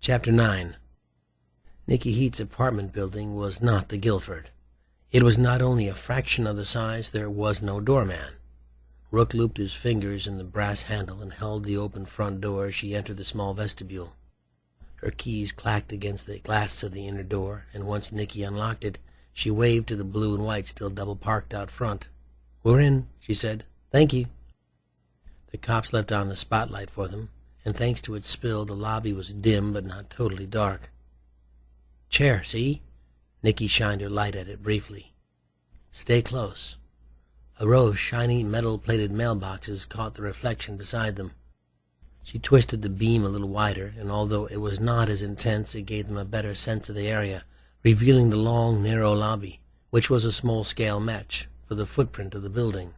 Chapter 9. Nicky Heat's apartment building was not the Guilford. It was not only a fraction of the size, there was no doorman. Rook looped his fingers in the brass handle and held the open front door as she entered the small vestibule. Her keys clacked against the glass of the inner door, and once Nicky unlocked it, she waved to the blue and white still double-parked out front. "We're in," she said. "Thank you." The cops left on the spotlight for them, and thanks to its spill, the lobby was dim but not totally dark. "Chair, see?" Nicky shined her light at it briefly. "Stay close." A row of shiny metal-plated mailboxes caught the reflection beside them. She twisted the beam a little wider, and although it was not as intense, it gave them a better sense of the area, revealing the long, narrow lobby, which was a small-scale match for the footprint of the building.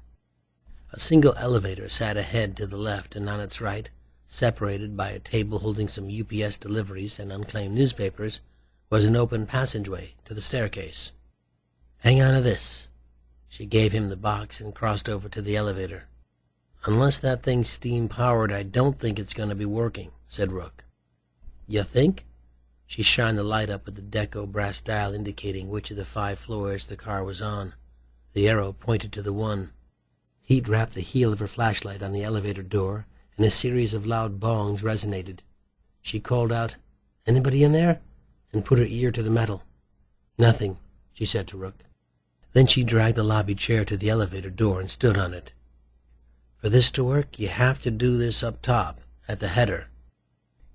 A single elevator sat ahead to the left, and on its right, separated by a table holding some UPS deliveries and unclaimed newspapers, was an open passageway to the staircase. "Hang on to this." She gave him the box and crossed over to the elevator. "Unless that thing's steam-powered, I don't think it's going to be working," said Rook. "You think?" She shined the light up at the deco brass dial indicating which of the 5 floors the car was on. The arrow pointed to the one. Heat rapped the heel of her flashlight on the elevator door, and a series of loud bongs resonated. She called out, "Anybody in there?" and put her ear to the metal. "Nothing," she said to Rook. Then she dragged the lobby chair to the elevator door and stood on it. "For this to work, you have to do this up top, at the header."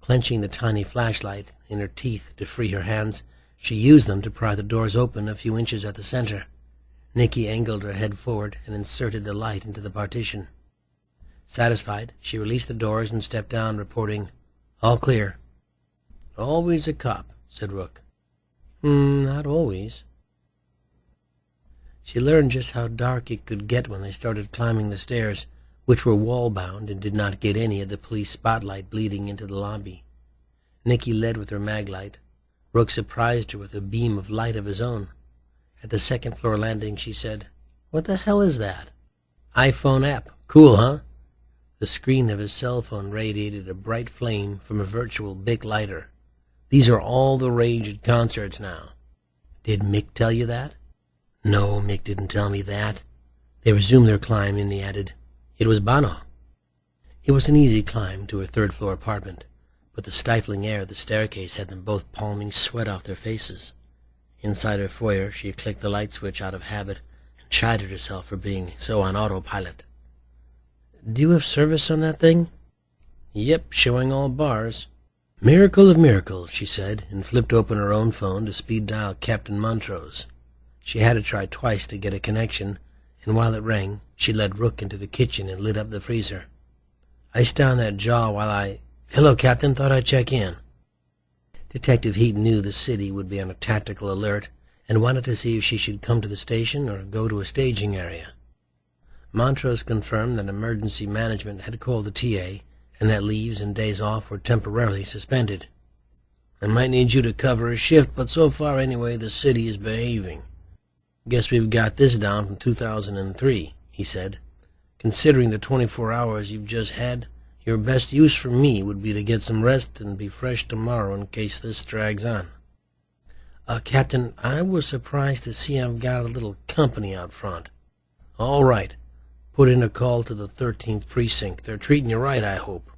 Clenching the tiny flashlight in her teeth to free her hands, she used them to pry the doors open a few inches at the center. Nicky angled her head forward and inserted the light into the partition. Satisfied, she released the doors and stepped down, reporting, "All clear." "Always a cop," said Rook. Not always." She learned just how dark it could get when they started climbing the stairs, which were wall-bound and did not get any of the police spotlight bleeding into the lobby. Nicky led with her maglite. Rook surprised her with a beam of light of his own. At the second-floor landing, she said, "What the hell is that?" "iPhone app. Cool, huh?" The screen of his cell phone radiated a bright flame from a virtual Bic lighter. "These are all the rage at concerts now." "Did Mick tell you that?" "No, Mick didn't tell me that." They resumed their climb, and he added, "It was Bono." It was an easy climb to her third-floor apartment, but the stifling air of the staircase had them both palming sweat off their faces. Inside her foyer, she clicked the light switch out of habit and chided herself for being so on autopilot. "Do you have service on that thing?" "Yep, showing all bars." "Miracle of miracles," she said, and flipped open her own phone to speed dial Captain Montrose. She had to try twice to get a connection, and while it rang, she led Rook into the kitchen and lit up the freezer. "Ice down that jaw while I—" "Hello, Captain. Thought I'd check in." Detective Heat knew the city would be on a tactical alert and wanted to see if she should come to the station or go to a staging area. Montrose confirmed that emergency management had called the TA and that leaves and days off were temporarily suspended. "I might need you to cover a shift, but so far anyway, the city is behaving. Guess we've got this down from 2003, he said. "Considering the 24 hours you've just had, your best use for me would be to get some rest and be fresh tomorrow in case this drags on." Captain, I was surprised to see I've got a little company out front." "All right. Put in a call to the 13th Precinct. They're treating you right, I hope."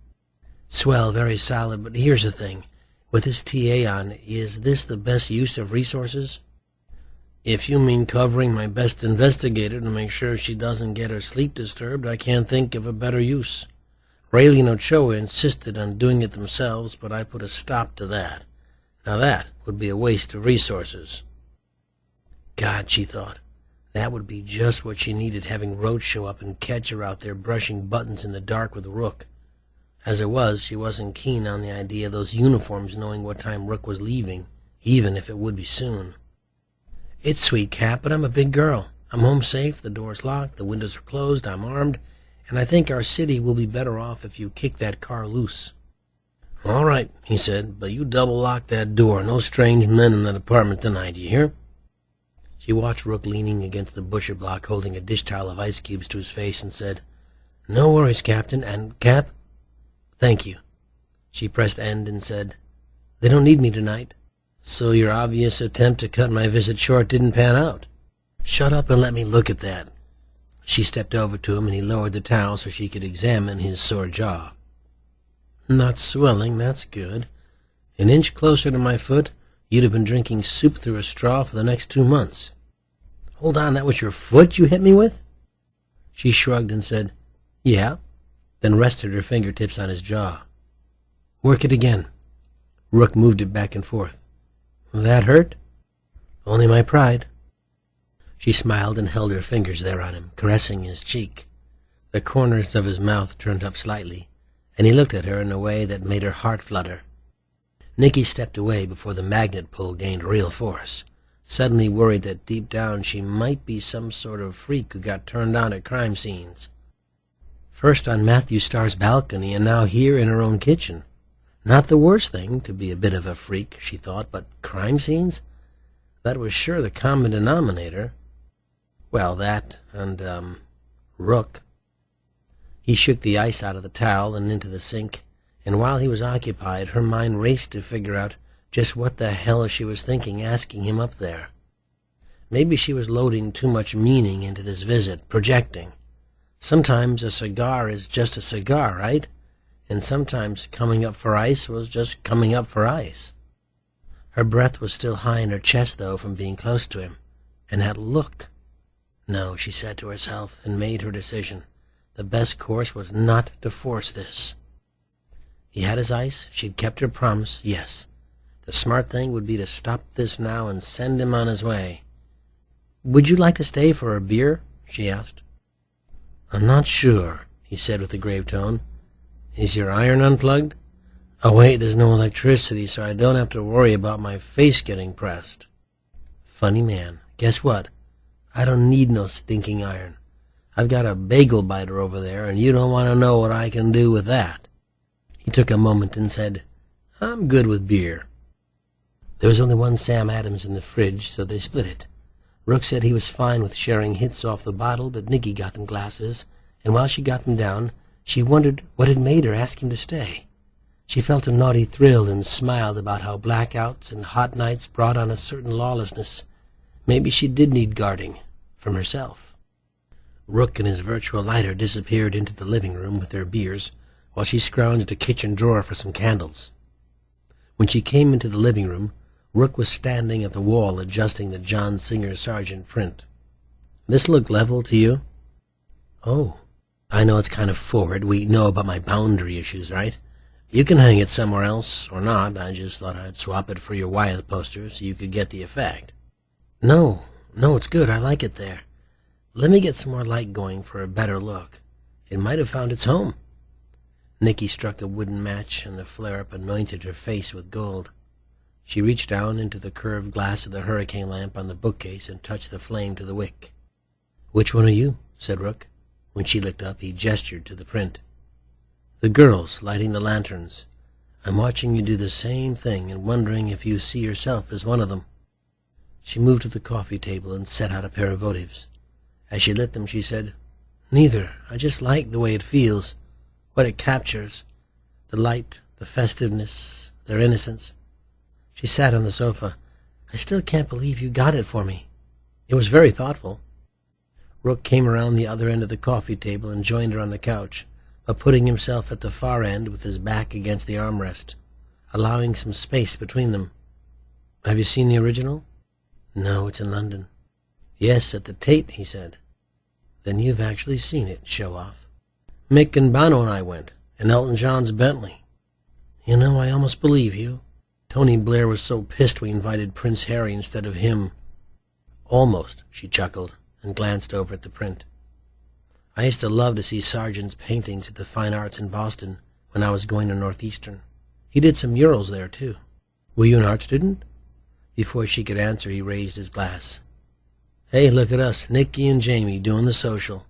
"Swell, very solid, but here's the thing. With this TA on, is this the best use of resources?" "If you mean covering my best investigator to make sure she doesn't get her sleep disturbed, I can't think of a better use. Rayleigh and Ochoa insisted on doing it themselves, but I put a stop to that. Now that would be a waste of resources." God, she thought, that would be just what she needed, having Roach show up and catch her out there brushing buttons in the dark with Rook. As it was, she wasn't keen on the idea of those uniforms knowing what time Rook was leaving, even if it would be soon. "It's sweet, Cap, but I'm a big girl. I'm home safe, the door's locked, the windows are closed, I'm armed, and I think our city will be better off if you kick that car loose." "All right," he said, "but you double-lock that door. No strange men in that apartment tonight, you hear?" She watched Rook leaning against the butcher block, holding a dish towel of ice cubes to his face, and said, "No worries, Captain, and Cap, thank you." She pressed end and said, They don't need me tonight. So your obvious attempt to cut my visit short didn't pan out. Shut up and let me look at that. She stepped over to him, and he lowered the towel so she could examine his sore jaw. Not swelling, that's good. An inch closer to my foot, you'd have been drinking soup through a straw for the next 2 months. Hold on, that was your foot you hit me with? She shrugged and said, Yeah, then rested her fingertips on his jaw. Work it again. Rook moved it back and forth. That hurt? Only my pride. She smiled and held her fingers there on him, caressing his cheek. The corners of his mouth turned up slightly, and he looked at her in a way that made her heart flutter. Nicky stepped away before the magnet pull gained real force, suddenly worried that deep down she might be some sort of freak who got turned on at crime scenes. First on Matthew Starr's balcony, and now here in her own kitchen. Not the worst thing to be a bit of a freak, she thought, but crime scenes? That was sure the common denominator. Well, that and, Rook. He shook the ice out of the towel and into the sink, and while he was occupied, her mind raced to figure out just what the hell she was thinking asking him up there. Maybe she was loading too much meaning into this visit, projecting. Sometimes a cigar is just a cigar, right? And sometimes coming up for ice was just coming up for ice. Her breath was still high in her chest, though, from being close to him. And that look. No, she said to herself, and made her decision. The best course was not to force this. He had his ice, she'd kept her promise, yes. The smart thing would be to stop this now and send him on his way. Would you like to stay for a beer? She asked. I'm not sure, he said with a grave tone. Is your iron unplugged? Oh, wait, there's no electricity, so I don't have to worry about my face getting pressed. Funny man. Guess what? I don't need no stinking iron. I've got a bagel biter over there, and you don't want to know what I can do with that. He took a moment and said, I'm good with beer. There was only one Sam Adams in the fridge, so they split it. Rook said he was fine with sharing hits off the bottle, but Nicky got them glasses, and while she got them down, she wondered what had made her ask him to stay. She felt a naughty thrill and smiled about how blackouts and hot nights brought on a certain lawlessness. Maybe she did need guarding, from herself. Rook and his virtual lighter disappeared into the living room with their beers, while she scrounged a kitchen drawer for some candles. When she came into the living room, Rook was standing at the wall adjusting the John Singer Sargent print. This look level to you? Oh, I know it's kind of forward. We know about my boundary issues, right? You can hang it somewhere else, or not. I just thought I'd swap it for your Wyeth poster so you could get the effect. No, it's good. I like it there. Let me get some more light going for a better look. It might have found its home. Nicky struck a wooden match, and the flare-up anointed her face with gold. She reached down into the curved glass of the hurricane lamp on the bookcase and touched the flame to the wick. Which one are you? Said Rook. When she looked up, he gestured to the print. The girls lighting the lanterns. I'm watching you do the same thing and wondering if you see yourself as one of them. She moved to the coffee table and set out a pair of votives. As she lit them, she said, Neither. I just like the way it feels, what it captures, the light, the festiveness, their innocence. She sat on the sofa. I still can't believe you got it for me. It was very thoughtful. Rook came around the other end of the coffee table and joined her on the couch, but putting himself at the far end with his back against the armrest, allowing some space between them. Have you seen the original? No, it's in London. Yes, at the Tate, he said. Then you've actually seen it, show-off. Mick and Bono and I went, and Elton John's Bentley. You know, I almost believe you. Tony Blair was so pissed we invited Prince Harry instead of him. Almost, she chuckled, and glanced over at the print. I used to love to see Sargent's paintings at the Fine Arts in Boston when I was going to Northeastern. He did some murals there, too. Were you an art student? Before she could answer, he raised his glass. Hey, look at us, Nicky and Jamie, doing the social.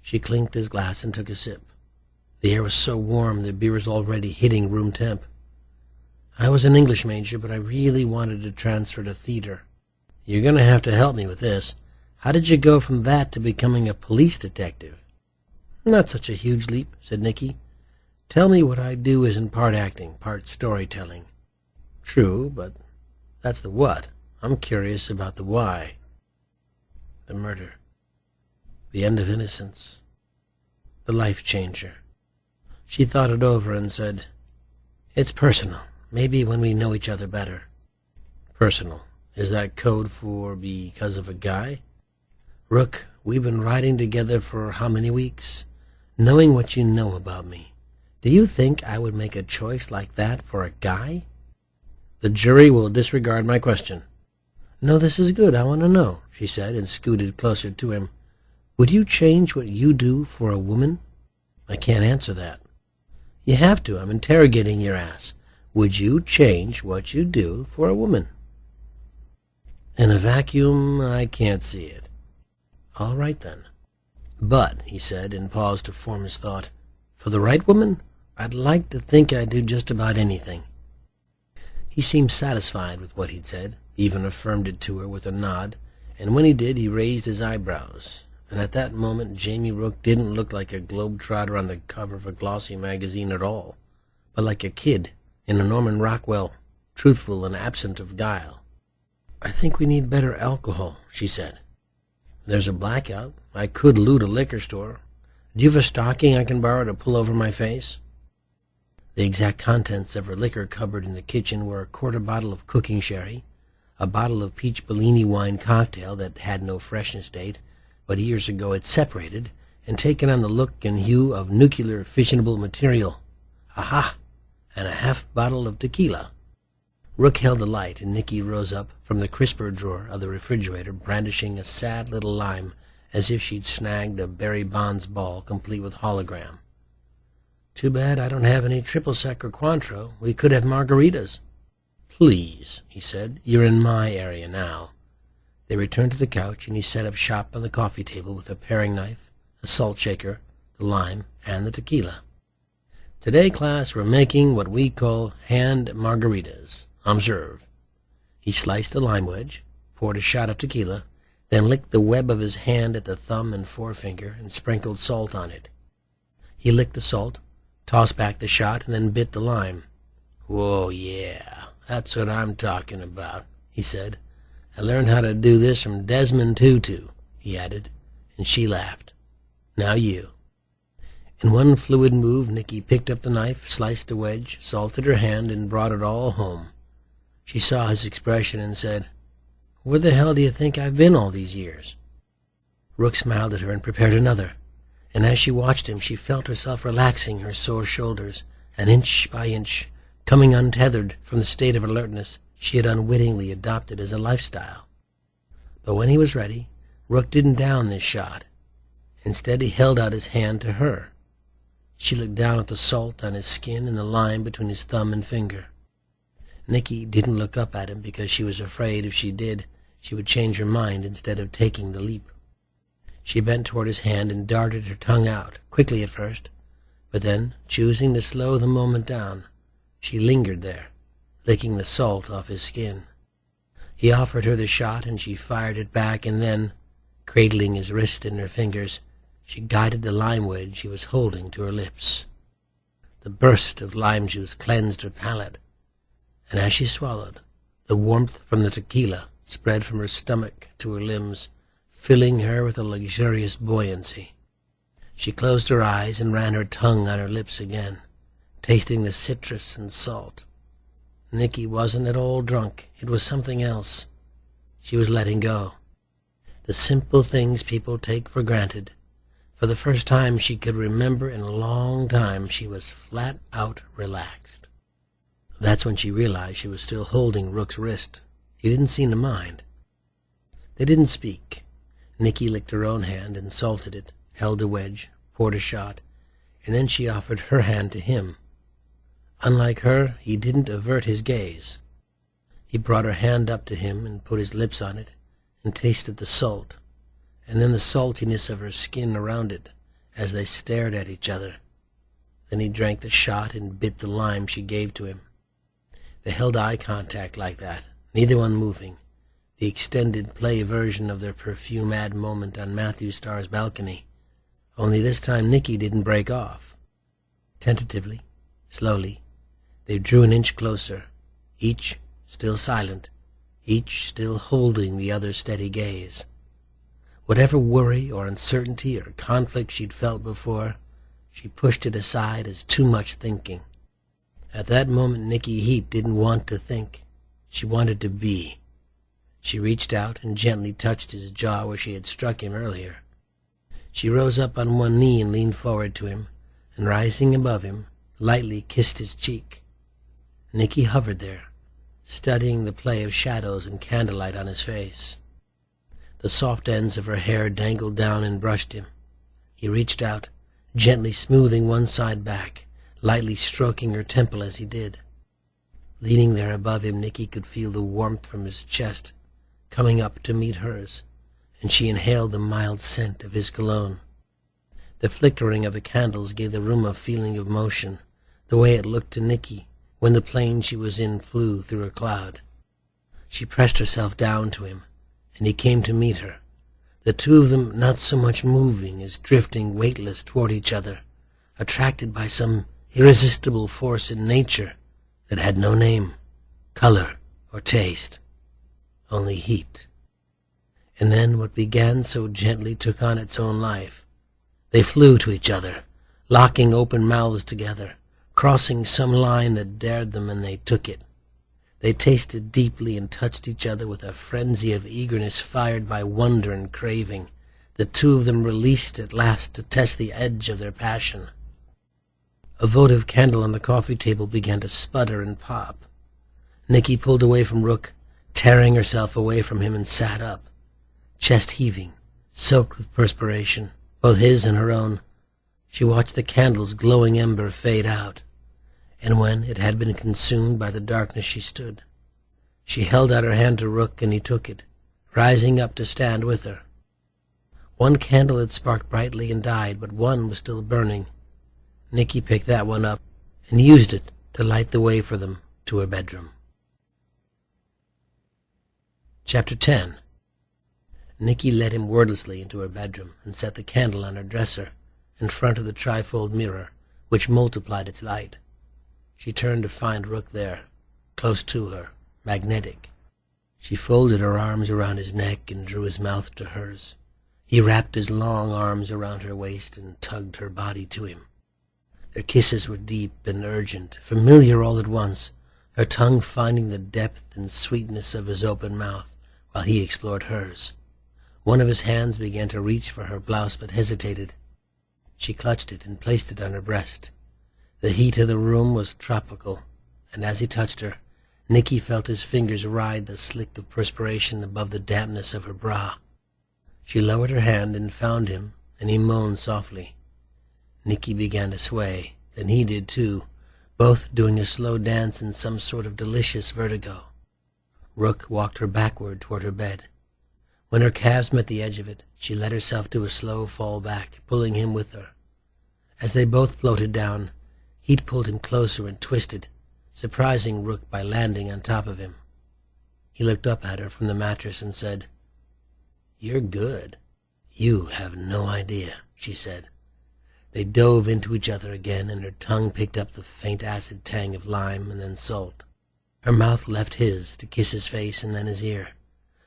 She clinked his glass and took a sip. The air was so warm the beer was already hitting room temp. I was an English major, but I really wanted to transfer to theater. You're going to have to help me with this. How did you go from that to becoming a police detective? Not such a huge leap, said Nicky. Tell me what I do isn't part acting, part storytelling. True, but that's the what. I'm curious about the why. The murder. The end of innocence. The life changer. She thought it over and said, "It's personal. Maybe when we know each other better." Personal. Is that code for because of a guy? Rook, we've been riding together for how many weeks? Knowing what you know about me, do you think I would make a choice like that for a guy? The jury will disregard my question. No, this is good. I want to know, she said, and scooted closer to him. Would you change what you do for a woman? I can't answer that. You have to. I'm interrogating your ass. Would you change what you do for a woman? In a vacuum, I can't see it. All right, then. But, he said, and paused to form his thought, for the right woman, I'd like to think I'd do just about anything. He seemed satisfied with what he'd said, even affirmed it to her with a nod, and when he did, he raised his eyebrows. And at that moment, Jamie Rook didn't look like a globetrotter on the cover of a glossy magazine at all, but like a kid in a Norman Rockwell, truthful and absent of guile. I think we need better alcohol, she said. There's a blackout. I could loot a liquor store. Do you have a stocking I can borrow to pull over my face? The exact contents of her liquor cupboard in the kitchen were a quarter bottle of cooking sherry, a bottle of peach Bellini wine cocktail that had no freshness date, but years ago it separated and taken on the look and hue of nuclear fissionable material. Aha! And a half bottle of tequila. Rook held the light, and Nicky rose up from the crisper drawer of the refrigerator, brandishing a sad little lime as if she'd snagged a Barry Bonds ball complete with hologram. Too bad I don't have any triple sec or Cointreau. We could have margaritas. Please, he said, you're in my area now. They returned to the couch, and he set up shop on the coffee table with a paring knife, a salt shaker, the lime, and the tequila. Today, class, we're making what we call hand margaritas. Observe. He sliced a lime wedge, poured a shot of tequila, then licked the web of his hand at the thumb and forefinger and sprinkled salt on it. He licked the salt, tossed back the shot, and then bit the lime. Whoa, yeah, that's what I'm talking about, he said. I learned how to do this from Desmond Tutu, he added, and she laughed. Now you. In one fluid move, Nicky picked up the knife, sliced a wedge, salted her hand, and brought it all home. She saw his expression and said, Where the hell do you think I've been all these years? Rook smiled at her and prepared another, and as she watched him, she felt herself relaxing her sore shoulders, and inch by inch, coming untethered from the state of alertness she had unwittingly adopted as a lifestyle. But when he was ready, Rook didn't down this shot. Instead, he held out his hand to her. She looked down at the salt on his skin and the lime between his thumb and finger. Nicky didn't look up at him because she was afraid if she did, she would change her mind instead of taking the leap. She bent toward his hand and darted her tongue out, quickly at first, but then, choosing to slow the moment down, she lingered there, licking the salt off his skin. He offered her the shot, and she fired it back, and then, cradling his wrist in her fingers, she guided the lime wedge she was holding to her lips. The burst of lime juice cleansed her palate, and as she swallowed, the warmth from the tequila spread from her stomach to her limbs, filling her with a luxurious buoyancy. She closed her eyes and ran her tongue on her lips again, tasting the citrus and salt. Nicky wasn't at all drunk. It was something else. She was letting go. The simple things people take for granted. For the first time she could remember in a long time, she was flat out relaxed. That's when she realized she was still holding Rook's wrist. He didn't seem to mind. They didn't speak. Nicky licked her own hand and salted it, held a wedge, poured a shot, and then she offered her hand to him. Unlike her, he didn't avert his gaze. He brought her hand up to him and put his lips on it and tasted the salt, and then the saltiness of her skin around it as they stared at each other. Then he drank the shot and bit the lime she gave to him. They held eye contact like that, neither one moving, the extended play version of their perfume-ad moment on Matthew Starr's balcony, only this time Nicky didn't break off. Tentatively, slowly, they drew an inch closer, each still silent, each still holding the other's steady gaze. Whatever worry or uncertainty or conflict she'd felt before, she pushed it aside as too much thinking. At that moment, Nicky Heat didn't want to think. She wanted to be. She reached out and gently touched his jaw where she had struck him earlier. She rose up on one knee and leaned forward to him, and rising above him, lightly kissed his cheek. Nicky hovered there, studying the play of shadows and candlelight on his face. The soft ends of her hair dangled down and brushed him. He reached out, gently smoothing one side back, lightly stroking her temple as he did. Leaning there above him, Nicky could feel the warmth from his chest coming up to meet hers, and she inhaled the mild scent of his cologne. The flickering of the candles gave the room a feeling of motion, the way it looked to Nicky when the plane she was in flew through a cloud. She pressed herself down to him, and he came to meet her, the two of them not so much moving as drifting weightless toward each other, attracted by some irresistible force in nature that had no name, color, or taste, only heat. And then what began so gently took on its own life. They flew to each other, locking open mouths together, crossing some line that dared them, and they took it. They tasted deeply and touched each other with a frenzy of eagerness fired by wonder and craving. The two of them released at last to test the edge of their passion. A votive candle on the coffee table began to sputter and pop. Nicky pulled away from Rook, tearing herself away from him, and sat up, chest heaving, soaked with perspiration, both his and her own. She watched the candle's glowing ember fade out, and when it had been consumed by the darkness she stood. She held out her hand to Rook, and he took it, rising up to stand with her. One candle had sparked brightly and died, but one was still burning. Nicky picked that one up and used it to light the way for them to her bedroom. Chapter 10. Nicky led him wordlessly into her bedroom and set the candle on her dresser in front of the trifold mirror, which multiplied its light. She turned to find Rook there, close to her, magnetic. She folded her arms around his neck and drew his mouth to hers. He wrapped his long arms around her waist and tugged her body to him. Their kisses were deep and urgent, familiar all at once, her tongue finding the depth and sweetness of his open mouth while he explored hers. One of his hands began to reach for her blouse but hesitated. She clutched it and placed it on her breast. The heat of the room was tropical, and as he touched her, Nicky felt his fingers ride the slick of perspiration above the dampness of her bra. She lowered her hand and found him, and he moaned softly. Nicky began to sway, then he did too, both doing a slow dance in some sort of delicious vertigo. Rook walked her backward toward her bed. When her calves met the edge of it, she let herself do a slow fall back, pulling him with her. As they both floated down, heat pulled him closer and twisted, surprising Rook by landing on top of him. He looked up at her from the mattress and said, "You're good." "You have no idea," she said. They dove into each other again, and her tongue picked up the faint acid tang of lime and then salt. Her mouth left his to kiss his face and then his ear.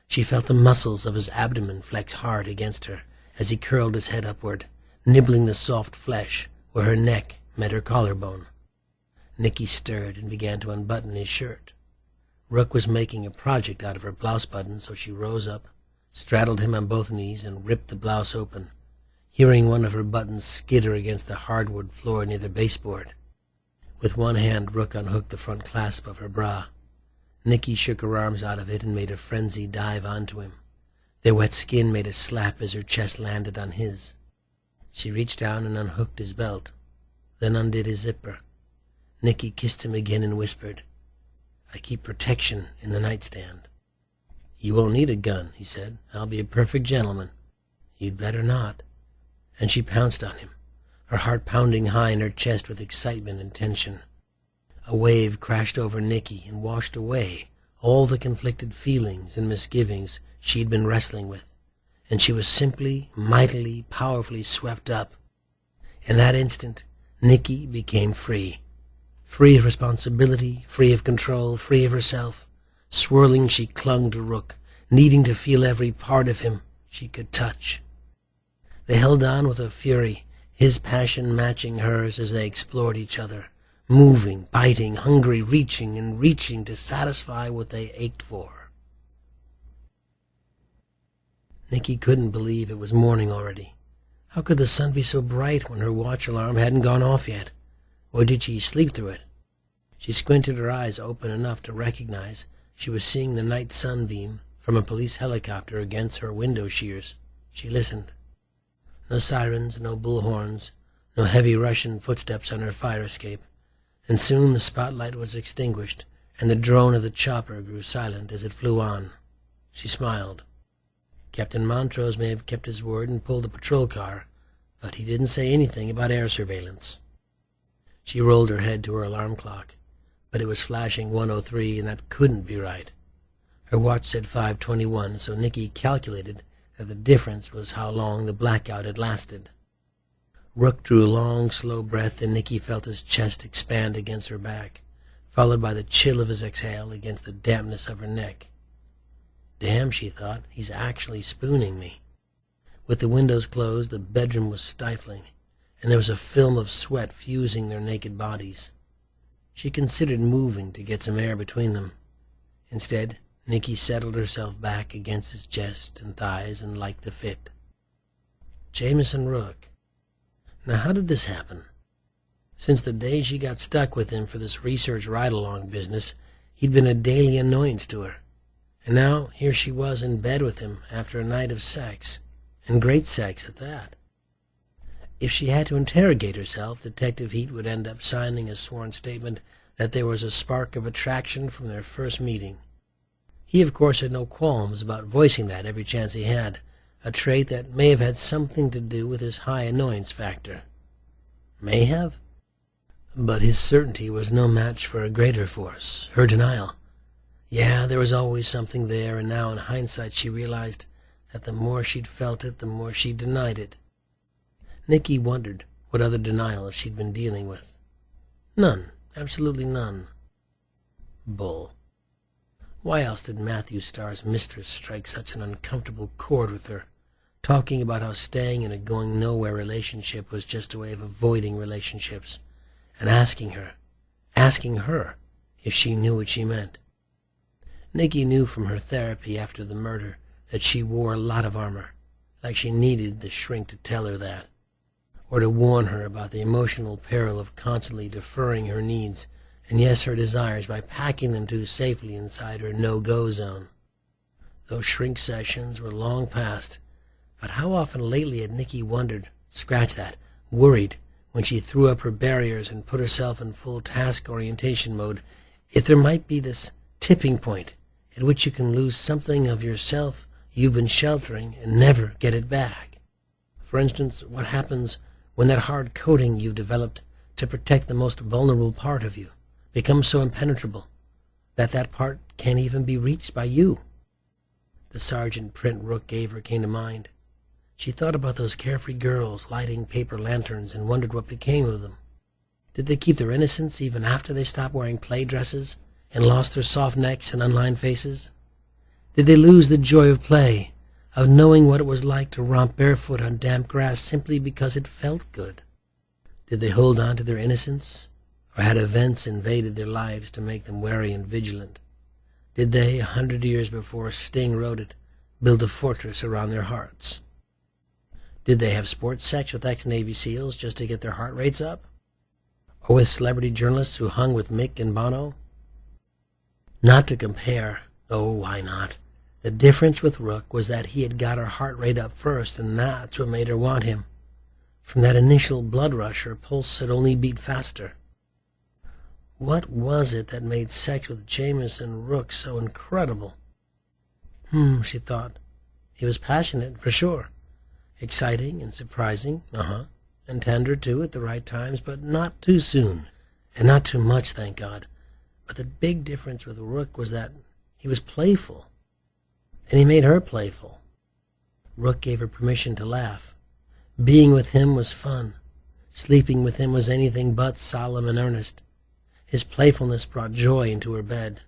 She felt the muscles of his abdomen flex hard against her as he curled his head upward, nibbling the soft flesh where her neck met her collarbone. Nicky stirred and began to unbutton his shirt. Rook was making a project out of her blouse button, so she rose up, straddled him on both knees, and ripped the blouse open, hearing one of her buttons skitter against the hardwood floor near the baseboard. With one hand, Rook unhooked the front clasp of her bra. Nicky shook her arms out of it and made a frenzied dive onto him. Their wet skin made a slap as her chest landed on his. She reached down and unhooked his belt, then undid his zipper. Nicky kissed him again and whispered, "I keep protection in the nightstand." "You won't need a gun," he said. "I'll be a perfect gentleman." "You'd better not." And she pounced on him, her heart pounding high in her chest with excitement and tension. A wave crashed over Nicky and washed away all the conflicted feelings and misgivings she'd been wrestling with, and she was simply, mightily, powerfully swept up. In that instant, Nicky became free. Free of responsibility, free of control, free of herself. Swirling, she clung to Rook, needing to feel every part of him she could touch. They held on with a fury, his passion matching hers as they explored each other, moving, biting, hungry, reaching and reaching to satisfy what they ached for. Nicky couldn't believe it was morning already. How could the sun be so bright when her watch alarm hadn't gone off yet? Or did she sleep through it? She squinted her eyes open enough to recognize she was seeing the night sunbeam from a police helicopter against her window shears. She listened. No sirens, no bullhorns, no heavy Russian footsteps on her fire escape, and soon the spotlight was extinguished, and the drone of the chopper grew silent as it flew on. She smiled. Captain Montrose may have kept his word and pulled the patrol car, but he didn't say anything about air surveillance. She rolled her head to her alarm clock, but it was flashing 1:03, and that couldn't be right. Her watch said 5:21, so Nicky calculated that the difference was how long the blackout had lasted. Rook drew a long, slow breath, and Nicky felt his chest expand against her back, followed by the chill of his exhale against the dampness of her neck. Damn, she thought, he's actually spooning me. With the windows closed, the bedroom was stifling, and there was a film of sweat fusing their naked bodies. She considered moving to get some air between them. Instead, Nicky settled herself back against his chest and thighs and liked the fit. Jameson Rook. Now how did this happen? Since the day she got stuck with him for this research ride-along business, he'd been a daily annoyance to her. And now here she was in bed with him after a night of sex, and great sex at that. If she had to interrogate herself, Detective Heat would end up signing a sworn statement that there was a spark of attraction from their first meeting. He, of course, had no qualms about voicing that every chance he had, a trait that may have had something to do with his high annoyance factor. May have? But his certainty was no match for a greater force, her denial. Yeah, there was always something there, and now in hindsight she realized that the more she'd felt it, the more she denied it. Nicky wondered what other denials she'd been dealing with. None. Absolutely none. Bull. Why else did Matthew Starr's mistress strike such an uncomfortable chord with her, talking about how staying in a going-nowhere relationship was just a way of avoiding relationships, and asking her if she knew what she meant? Nicky knew from her therapy after the murder that she wore a lot of armor, like she needed the shrink to tell her that, or to warn her about the emotional peril of constantly deferring her needs and, yes, her desires, by packing them too safely inside her no-go zone. Those shrink sessions were long past, but how often lately had Nicky wondered, worried, when she threw up her barriers and put herself in full task orientation mode, if there might be this tipping point at which you can lose something of yourself you've been sheltering and never get it back. For instance, what happens when that hard coating you've developed to protect the most vulnerable part of you becomes so impenetrable that that part can't even be reached by you? The sergeant print Rook gave her came to mind. She thought about those carefree girls lighting paper lanterns and wondered what became of them. Did they keep their innocence even after they stopped wearing play dresses and lost their soft necks and unlined faces? Did they lose the joy of play, of knowing what it was like to romp barefoot on damp grass simply because it felt good? Did they hold on to their innocence, or had events invaded their lives to make them wary and vigilant? Did they, 100 years before Sting wrote it, build a fortress around their hearts? Did they have sports sex with ex-Navy SEALs just to get their heart rates up? Or with celebrity journalists who hung with Mick and Bono? Not to compare. Oh, why not? The difference with Rook was that he had got her heart rate up first, and that's what made her want him. From that initial blood rush, her pulse had only beat faster. What was it that made sex with Jameson Rook so incredible? She thought. He was passionate, for sure. Exciting and surprising, and tender, too, at the right times, but not too soon, and not too much, thank God. But the big difference with Rook was that he was playful, and he made her playful. Rook gave her permission to laugh. Being with him was fun. Sleeping with him was anything but solemn and earnest. His playfulness brought joy into her bed.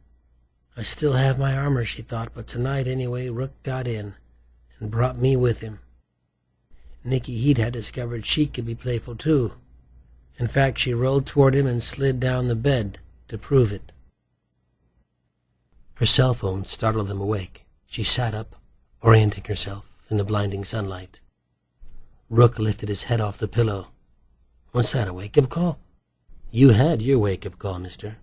I still have my armor, she thought, but tonight anyway Rook got in and brought me with him. Nicky Heat had discovered she could be playful too. In fact, she rolled toward him and slid down the bed to prove it. Her cell phone startled them awake. She sat up, orienting herself in the blinding sunlight. Rook lifted his head off the pillow. "What's that, a wake-up call?" "You had your wake-up call, mister."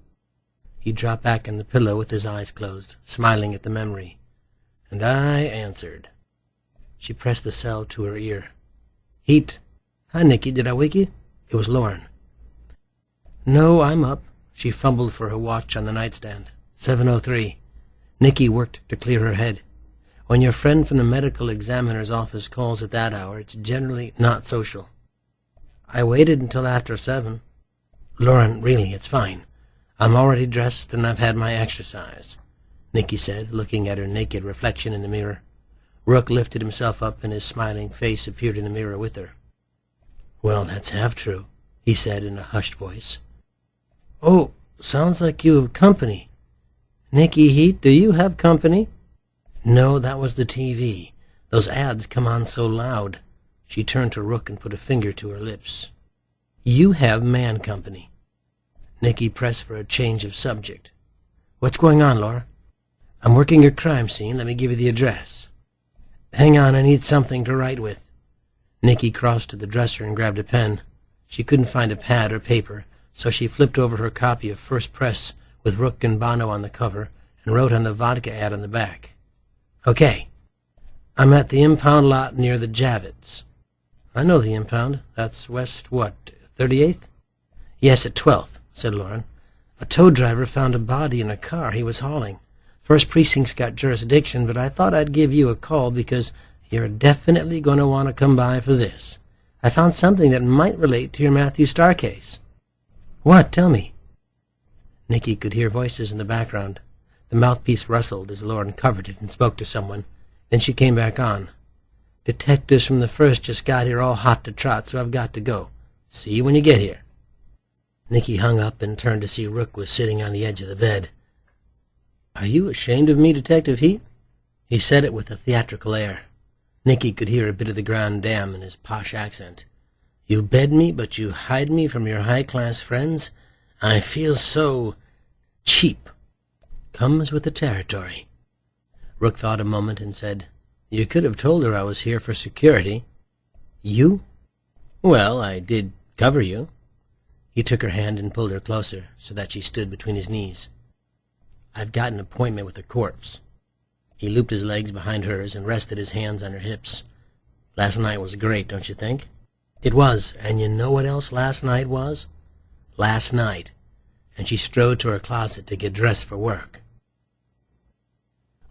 He dropped back on the pillow with his eyes closed, smiling at the memory. "And I answered." She pressed the cell to her ear. "Heat. Hi, Nicky. Did I wake you?" It was Lauren. "No, I'm up." She fumbled for her watch on the nightstand. 7:03. Nicky worked to clear her head. When your friend from the medical examiner's office calls at that hour, it's generally not social. "I waited until after 7. "Lauren, really, it's fine. I'm already dressed and I've had my exercise," Nicky said, looking at her naked reflection in the mirror. Rook lifted himself up and his smiling face appeared in the mirror with her. "Well, that's half true," he said in a hushed voice. "Oh, sounds like you have company. Nicky Heat, do you have company?" "No, that was the TV. Those ads come on so loud." She turned to Rook and put a finger to her lips. "You have man company." Nicky pressed for a change of subject. "What's going on, Laura?" "I'm working your crime scene. Let me give you the address." "Hang on, I need something to write with." Nicky crossed to the dresser and grabbed a pen. She couldn't find a pad or paper, so she flipped over her copy of First Press with Rook and Bono on the cover and wrote on the vodka ad on the back. "Okay. I'm at the impound lot near the Javits." "I know the impound. That's west, what, 38th? "Yes, at 12th, said Lauren. "A tow driver found a body in a car he was hauling. First Precinct's got jurisdiction, but I thought I'd give you a call because you're definitely going to want to come by for this. I found something that might relate to your Matthew Starr case." "What? Tell me." Nicky could hear voices in the background. The mouthpiece rustled as Lauren covered it and spoke to someone. Then she came back on. "Detectives from the First just got here all hot to trot, so I've got to go. See you when you get here." Nicky hung up and turned to see Rook was sitting on the edge of the bed. "Are you ashamed of me, Detective Heat?" He said it with a theatrical air. Nicky could hear a bit of the Grand Dame in his posh accent. "You bed me, but you hide me from your high-class friends? I feel so cheap." "Comes with the territory." Rook thought a moment and said, "You could have told her I was here for security." "You?" "Well, I did cover you." He took her hand and pulled her closer so that she stood between his knees. "I've got an appointment with a corpse." He looped his legs behind hers and rested his hands on her hips. "Last night was great, don't you think?" "It was, and you know what else last night was?" "Last night." And she strode to her closet to get dressed for work.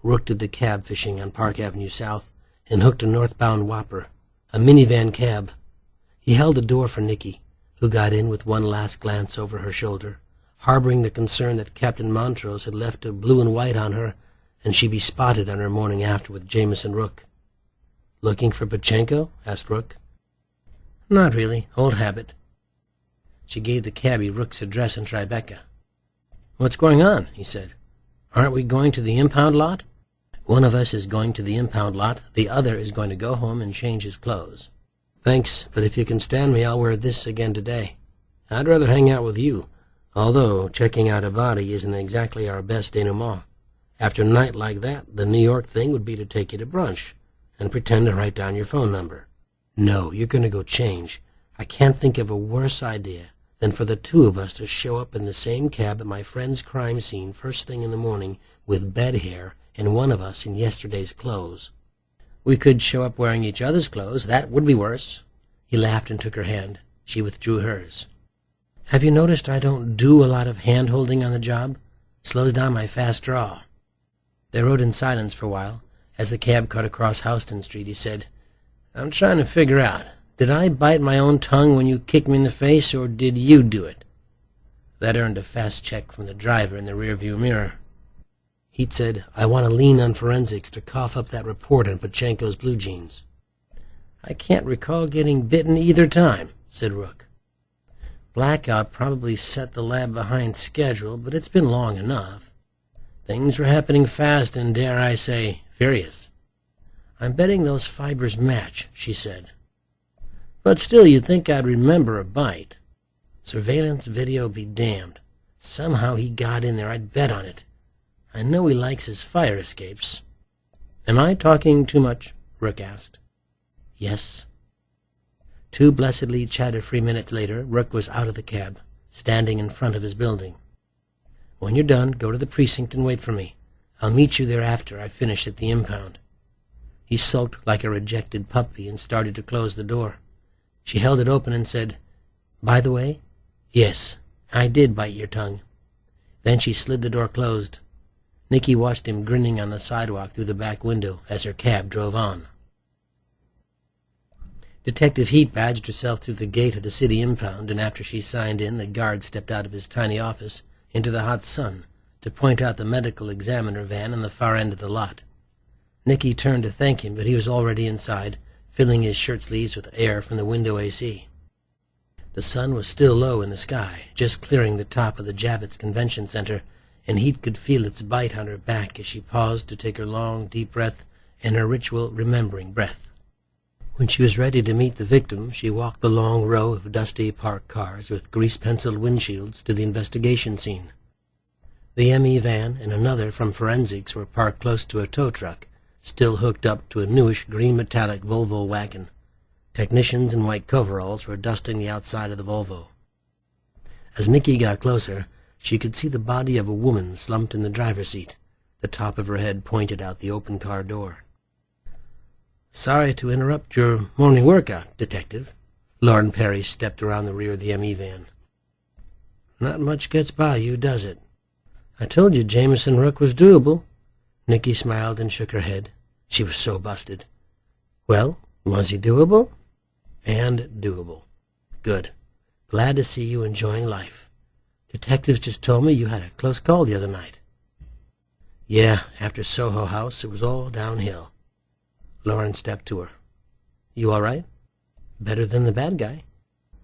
Rook did the cab fishing on Park Avenue South and hooked a northbound whopper, a minivan cab. He held the door for Nicky, who got in with one last glance over her shoulder, harboring the concern that Captain Montrose had left a blue and white on her and she'd be spotted on her morning after with Jameson Rook. "Looking for Pachenko?" asked Rook. "Not really. Old habit." She gave the cabbie Rook's address in Tribeca. "What's going on?" he said. "Aren't we going to the impound lot?" "One of us is going to the impound lot. The other is going to go home and change his clothes." "Thanks, but if you can stand me, I'll wear this again today." "I'd rather hang out with you, although checking out a body isn't exactly our best denouement. After a night like that, the New York thing would be to take you to brunch and pretend to write down your phone number." "No, you're going to go change. I can't think of a worse idea than for the two of us to show up in the same cab at my friend's crime scene first thing in the morning with bed hair and one of us in yesterday's clothes." "We could show up wearing each other's clothes. That would be worse." He laughed and took her hand. She withdrew hers. "Have you noticed I don't do a lot of hand-holding on the job? Slows down my fast draw." They rode in silence for a while. As the cab cut across Houston Street, he said, "I'm trying to figure out, did I bite my own tongue when you kicked me in the face, or did you do it?" That earned a fast check from the driver in the rearview mirror. He'd said, "I want to lean on forensics to cough up that report on Pachenko's blue jeans." "I can't recall getting bitten either time," said Rook. Blackout probably set the lab behind schedule, but it's been long enough. Things were happening fast and, dare I say, furious. I'm betting those fibers match, she said. But still, you'd think I'd remember a bite. Surveillance video be damned. Somehow he got in there, I'd bet on it. I know he likes his fire escapes. Am I talking too much? Rook asked. Yes. 2 blessedly chatter-free minutes later, Rook was out of the cab, standing in front of his building. When you're done, go to the precinct and wait for me. I'll meet you there after I finish at the impound. He sulked like a rejected puppy and started to close the door. She held it open and said, By the way, yes, I did bite your tongue. Then she slid the door closed. Nicky watched him grinning on the sidewalk through the back window as her cab drove on. Detective Heat badged herself through the gate of the city impound, and after she signed in, the guard stepped out of his tiny office into the hot sun to point out the medical examiner van on the far end of the lot. Nicky turned to thank him, but he was already inside, filling his shirt sleeves with air from the window AC. The sun was still low in the sky, just clearing the top of the Javits Convention Center, and Heat could feel its bite on her back as she paused to take her long, deep breath and her ritual remembering breath. When she was ready to meet the victim, she walked the long row of dusty parked cars with grease-penciled windshields to the investigation scene. The ME van and another from forensics were parked close to a tow truck, still hooked up to a newish green metallic Volvo wagon. Technicians in white coveralls were dusting the outside of the Volvo. As Nicky got closer, she could see the body of a woman slumped in the driver's seat, the top of her head pointed out the open car door. Sorry to interrupt your morning workout, Detective. Lauren Perry stepped around the rear of the ME van. Not much gets by you, does it? I told you Jameson Rook was doable. Nicky smiled and shook her head. She was so busted. Well, was he doable? And doable. Good. Glad to see you enjoying life. Detectives just told me you had a close call the other night. Yeah, after Soho House, it was all downhill. Lauren stepped to her. You all right? Better than the bad guy.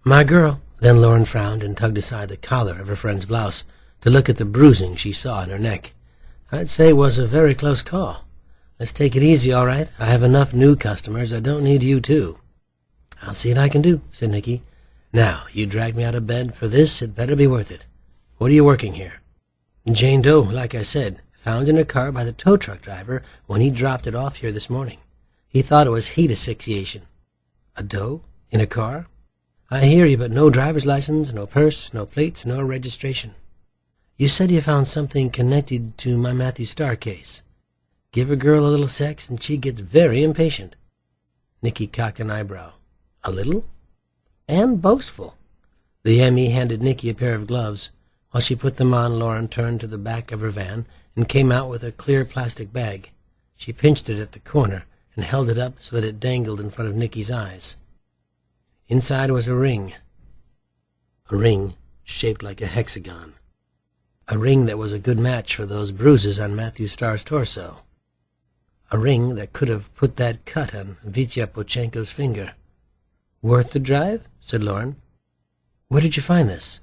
My girl. Then Lauren frowned and tugged aside the collar of her friend's blouse to look at the bruising she saw on her neck. I'd say it was a very close call. Let's take it easy, all right? I have enough new customers. I don't need you, too. I'll see what I can do, said Nicky. Now, you dragged me out of bed for this. It better be worth it. What are you working here? Jane Doe, like I said, found in her car by the tow truck driver when he dropped it off here this morning. He thought it was heat asphyxiation. A doe? In a car? I hear you, but no driver's license, no purse, no plates, no registration. You said you found something connected to my Matthew Starr case. Give a girl a little sex and she gets very impatient. Nicky cocked an eyebrow. A little? And boastful. The ME handed Nicky a pair of gloves. While she put them on, Lauren turned to the back of her van and came out with a clear plastic bag. She pinched it at the corner and held it up so that it dangled in front of Nicky's eyes. Inside was a ring shaped like a hexagon. A ring that was a good match for those bruises on Matthew Starr's torso. A ring that could have put that cut on Vitya Pochenko's finger. Worth the drive? Said Lauren. Where did you find this?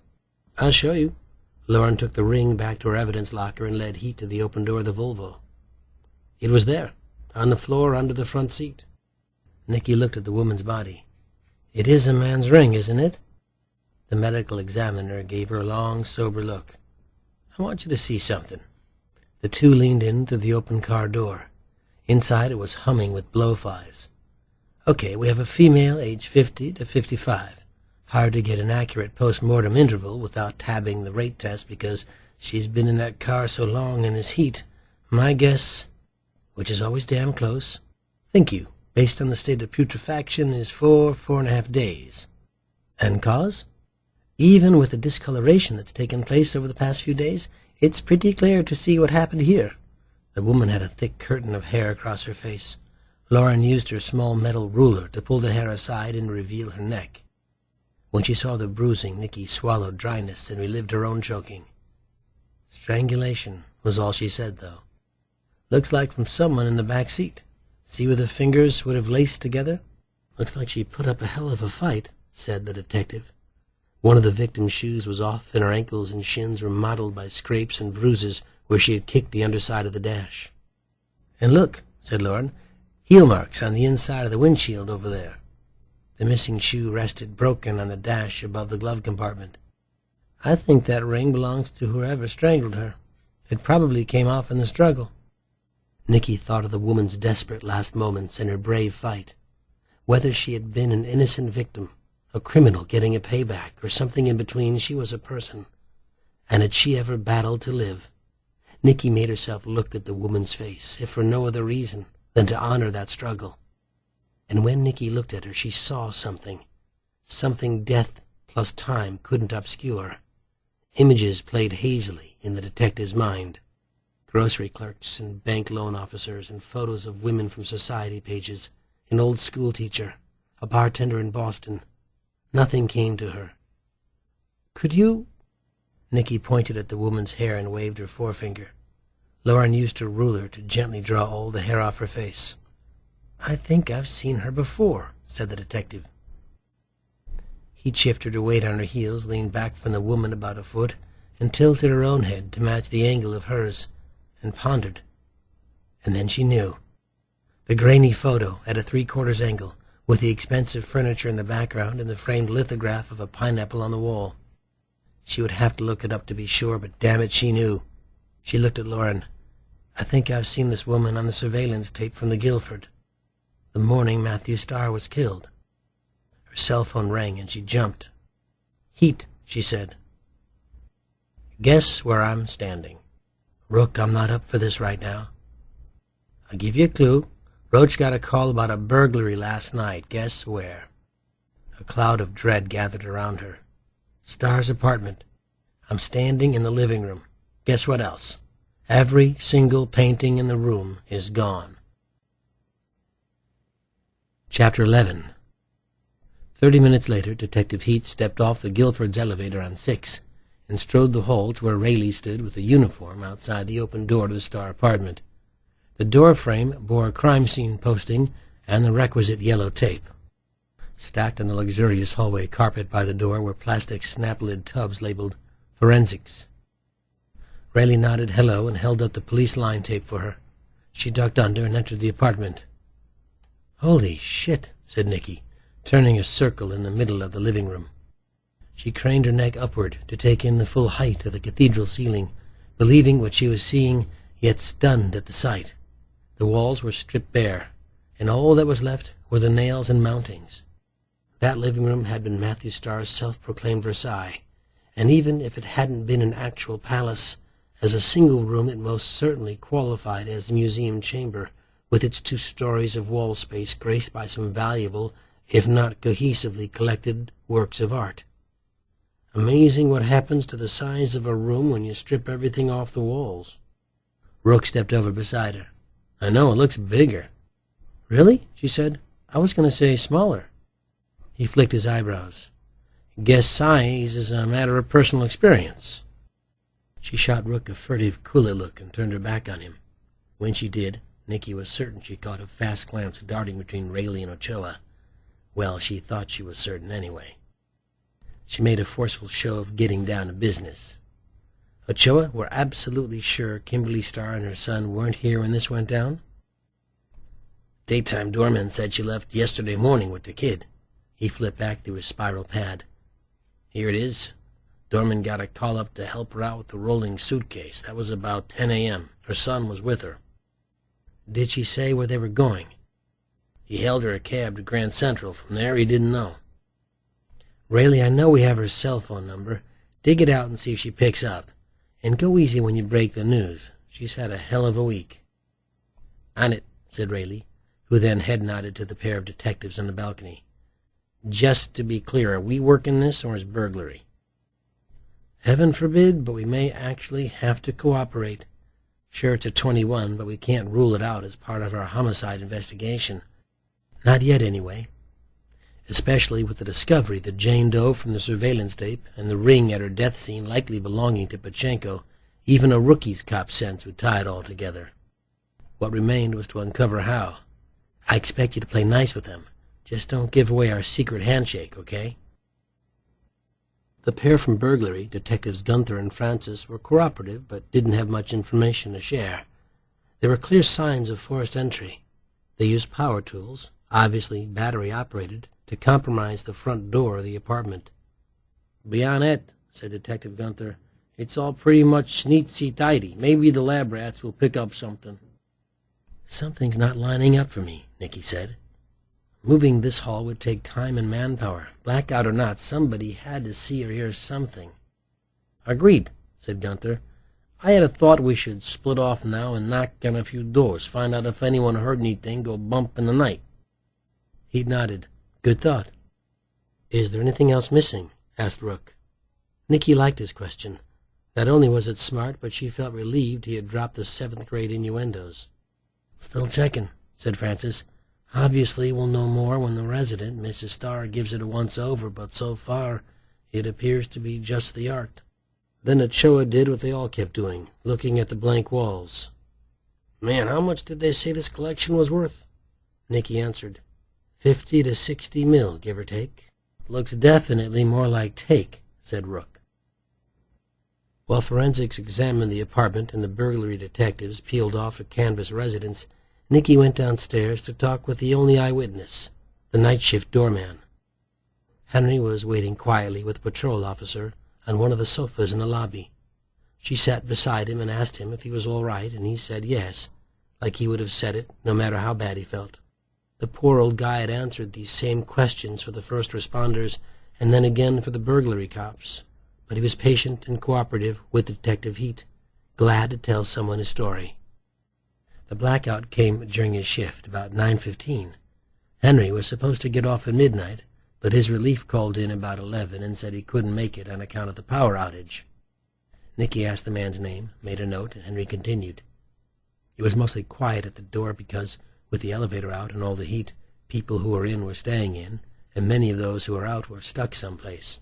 I'll show you. Lauren took the ring back to her evidence locker and led Heat to the open door of the Volvo. It was there, on the floor under the front seat. Nicky looked at the woman's body. It is a man's ring, isn't it? The medical examiner gave her a long, sober look. I want you to see something. The two leaned in through the open car door. Inside it was humming with blowflies. Okay, we have a female aged 50 to 55. Hard to get an accurate post-mortem interval without tabbing the rate test because she's been in that car so long in this heat. My guess, which is always damn close, think you, based on the state of putrefaction, is 4.5 days. And cause? Even with the discoloration that's taken place over the past few days, it's pretty clear to see what happened here. The woman had a thick curtain of hair across her face. Lauren used her small metal ruler to pull the hair aside and reveal her neck. When she saw the bruising, Nicky swallowed dryness and relived her own choking. Strangulation was all she said, though. Looks like from someone in the back seat. See where the fingers would have laced together? Looks like she put up a hell of a fight, said the detective. One of the victim's shoes was off, and her ankles and shins were mottled by scrapes and bruises where she had kicked the underside of the dash. "And look," said Lauren, "heel marks on the inside of the windshield over there." The missing shoe rested broken on the dash above the glove compartment. "I think that ring belongs to whoever strangled her. It probably came off in the struggle." Nicky thought of the woman's desperate last moments and her brave fight. Whether she had been an innocent victim, a criminal getting a payback, or something in between, she was a person. And had she ever battled to live? Nicky made herself look at the woman's face, if for no other reason than to honor that struggle. And when Nicky looked at her, she saw something death plus time couldn't obscure. Images played hazily in the detective's mind. Grocery clerks and bank loan officers and photos of women from society pages, an old school teacher, a bartender in Boston. Nothing came to her. "Could you—" Nicky pointed at the woman's hair and waved her forefinger. Lauren used her ruler to gently draw all the hair off her face. "I think I've seen her before," said the detective. He shifted her weight on her heels, leaned back from the woman about a foot, and tilted her own head to match the angle of hers, and pondered. And then she knew. The grainy photo at a three-quarters angle, with the expensive furniture in the background and the framed lithograph of a pineapple on the wall. She would have to look it up to be sure, but damn it, she knew. She looked at Lauren. "I think I've seen this woman on the surveillance tape from the Guilford. The morning Matthew Starr was killed." Her cell phone rang and she jumped. "Heat," she said. "Guess where I'm standing." "Rook, I'm not up for this right now." "I'll give you a clue. Roach got a call about a burglary last night. Guess where?" A cloud of dread gathered around her. "Starr's apartment. I'm standing in the living room. Guess what else? Every single painting in the room is gone." Chapter 11. 30 minutes later, Detective Heat stepped off the Guilford's elevator on 6 and strode the hall to where Rayleigh stood with a uniform outside the open door to the Starr apartment. The door frame bore a crime scene posting and the requisite yellow tape. Stacked on the luxurious hallway carpet by the door were plastic snap-lid tubs labeled Forensics. Rayleigh nodded hello and held up the police line tape for her. She ducked under and entered the apartment. "Holy shit," said Nicky, turning a circle in the middle of the living room. She craned her neck upward to take in the full height of the cathedral ceiling, believing what she was seeing, yet stunned at the sight. The walls were stripped bare, and all that was left were the nails and mountings. That living room had been Matthew Starr's self-proclaimed Versailles, and even if it hadn't been an actual palace, as a single room it most certainly qualified as a museum chamber, with its 2 stories of wall space graced by some valuable, if not cohesively collected, works of art. Amazing what happens to the size of a room when you strip everything off the walls. Rook stepped over beside her. "I know, it looks bigger." "Really?" she said. "I was going to say smaller." He flicked his eyebrows. "Guess size is a matter of personal experience." She shot Rook a furtive, cooler look and turned her back on him. When she did, Nicky was certain she caught a fast glance darting between Rayleigh and Ochoa. Well, she thought she was certain anyway. She made a forceful show of getting down to business. "Ochoa, we're absolutely sure Kimberly Starr and her son weren't here when this went down?" "Daytime doorman said she left yesterday morning with the kid." He flipped back through his spiral pad. "Here it is. Doorman got a call up to help her out with the rolling suitcase. That was about 10 a.m. Her son was with her." "Did she say where they were going?" "He held her a cab to Grand Central. From there he didn't know." "Rayleigh, I know we have her cell phone number. Dig it out and see if she picks up. And go easy when you break the news. She's had a hell of a week." "On it," said Rayleigh, who then head-nodded to the pair of detectives on the balcony. "Just to be clear, are we working this or is burglary?" "Heaven forbid, but we may actually have to cooperate. Sure, it's a 21, but we can't rule it out as part of our homicide investigation. Not yet, anyway. Especially with the discovery that Jane Doe from the surveillance tape and the ring at her death scene likely belonging to Pachenko, even a rookie's cop sense would tie it all together. What remained was to uncover how. I expect you to play nice with them. Just don't give away our secret handshake, okay?" The pair from burglary, Detectives Gunther and Francis, were cooperative but didn't have much information to share. There were clear signs of forced entry. They used power tools, obviously battery-operated, to compromise the front door of the apartment. "Beyond it," said Detective Gunther, "it's all pretty much neatsy-tidy. Maybe the lab rats will pick up something." "Something's not lining up for me," Nicky said. Moving this haul would take time and manpower. Blackout or not, somebody had to see or hear something. "Agreed," said Gunther. "I had a thought we should split off now and knock on a few doors, find out if anyone heard anything go bump in the night." He nodded. "Good thought." "Is there anything else missing?" asked Rook. Nicky liked his question. Not only was it smart, but she felt relieved he had dropped the 7th-grade innuendos. "Still checking," said Francis. "Obviously we'll know more when the resident, Mrs. Starr, gives it a once-over, but so far it appears to be just the art." Then Ochoa did what they all kept doing, looking at the blank walls. "Man, how much did they say this collection was worth?" Nicky answered. 50 to 60 mil, give or take. "Looks definitely more like take," said Rook. While forensics examined the apartment and the burglary detectives peeled off a canvas residence, Nicky went downstairs to talk with the only eyewitness, the night shift doorman. Henry was waiting quietly with a patrol officer on one of the sofas in the lobby. She sat beside him and asked him if he was all right, and he said yes, like he would have said it, no matter how bad he felt. The poor old guy had answered these same questions for the first responders and then again for the burglary cops, but he was patient and cooperative with Detective Heat, glad to tell someone his story. The blackout came during his shift, about 9:15. Henry was supposed to get off at midnight, but his relief called in about 11 and said he couldn't make it on account of the power outage. Nicky asked the man's name, made a note, and Henry continued. It was mostly quiet at the door because, with the elevator out and all the heat, people who were in were staying in, and many of those who were out were stuck someplace.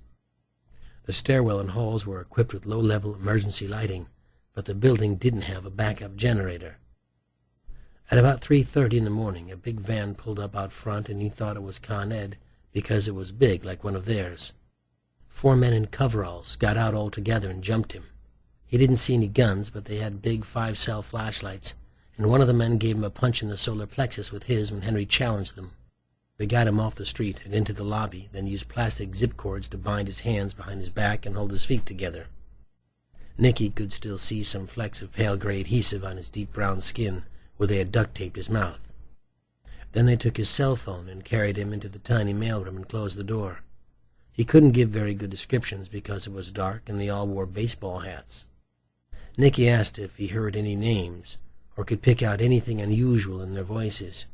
The stairwell and halls were equipped with low-level emergency lighting, but the building didn't have a backup generator. At about 3:30 in the morning, a big van pulled up out front, and he thought it was Con Ed because it was big, like one of theirs. 4 men in coveralls got out all together and jumped him. He didn't see any guns, but they had big 5-cell flashlights, and one of the men gave him a punch in the solar plexus with his when Henry challenged them. They got him off the street and into the lobby, then used plastic zip cords to bind his hands behind his back and hold his feet together. Nicky could still see some flecks of pale gray adhesive on his deep brown skin, where they had duct-taped his mouth. Then they took his cell phone and carried him into the tiny mailroom and closed the door. He couldn't give very good descriptions because it was dark and they all wore baseball hats. Nicky asked if he heard any names or could pick out anything unusual in their voices,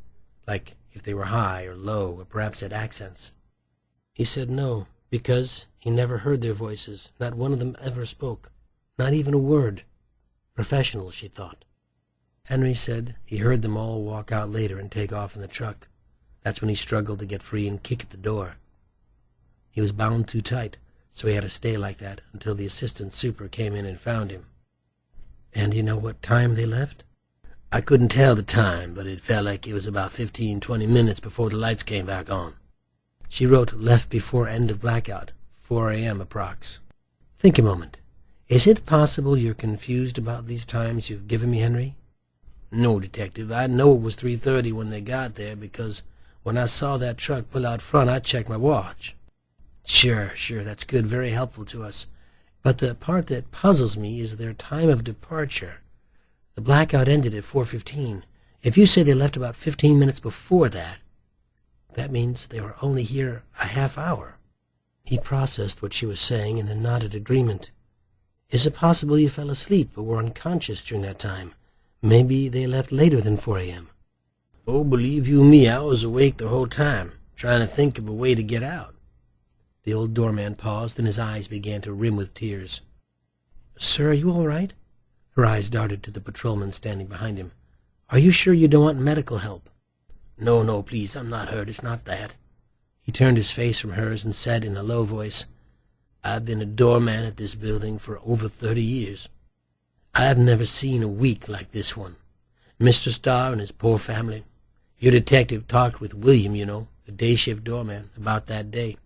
like if they were high or low or perhaps had accents. He said no, because he never heard their voices. Not one of them ever spoke, not even a word. Professionals, she thought. Henry said he heard them all walk out later and take off in the truck. That's when he struggled to get free and kick at the door. He was bound too tight, so he had to stay like that until the assistant super came in and found him. And you know what time they left? I couldn't tell the time, but it felt like it was about 15-20 minutes before the lights came back on. She wrote left before end of blackout, 4 a.m. approx. Think a moment. Is it possible you're confused about these times you've given me, Henry? No, Detective. I know it was 3:30 when they got there because when I saw that truck pull out front, I checked my watch. Sure, that's good. Very helpful to us. But the part that puzzles me is their time of departure. The blackout ended at 4:15. If you say they left about 15 minutes before that, that means they were only here a half hour. He processed what she was saying and then nodded agreement. Is it possible you fell asleep or were unconscious during that time? Maybe they left later than 4 a.m. Oh, believe you me, I was awake the whole time, trying to think of a way to get out. The old doorman paused, and his eyes began to rim with tears. Sir, are you all right? Her eyes darted to the patrolman standing behind him. Are you sure you don't want medical help? No, please, I'm not hurt. It's not that. He turned his face from hers and said in a low voice, I've been a doorman at this building for over 30 years. I've never seen a week like this one. Mr. Starr and his poor family. Your detective talked with William, you know, the day shift doorman, about that day.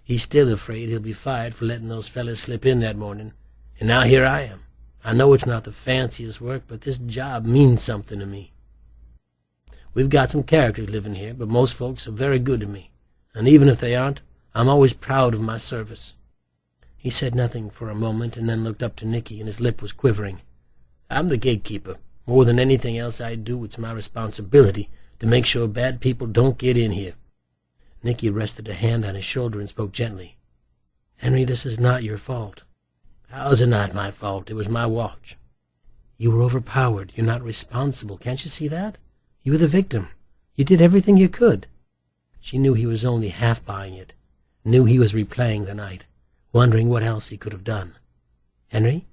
He's still afraid he'll be fired for letting those fellas slip in that morning. And now here I am. I know it's not the fanciest work, but this job means something to me. We've got some characters living here, but most folks are very good to me. And even if they aren't, I'm always proud of my service." He said nothing for a moment, and then looked up to Nicky, and his lip was quivering. "I'm the gatekeeper. More than anything else I do, it's my responsibility to make sure bad people don't get in here." Nicky rested a hand on his shoulder and spoke gently. "Henry, this is not your fault." "How's it not my fault? It was my watch." "You were overpowered. You're not responsible. Can't you see that? You were the victim. You did everything you could." She knew he was only half buying it, knew he was replaying the night, wondering what else he could have done. "Henry?"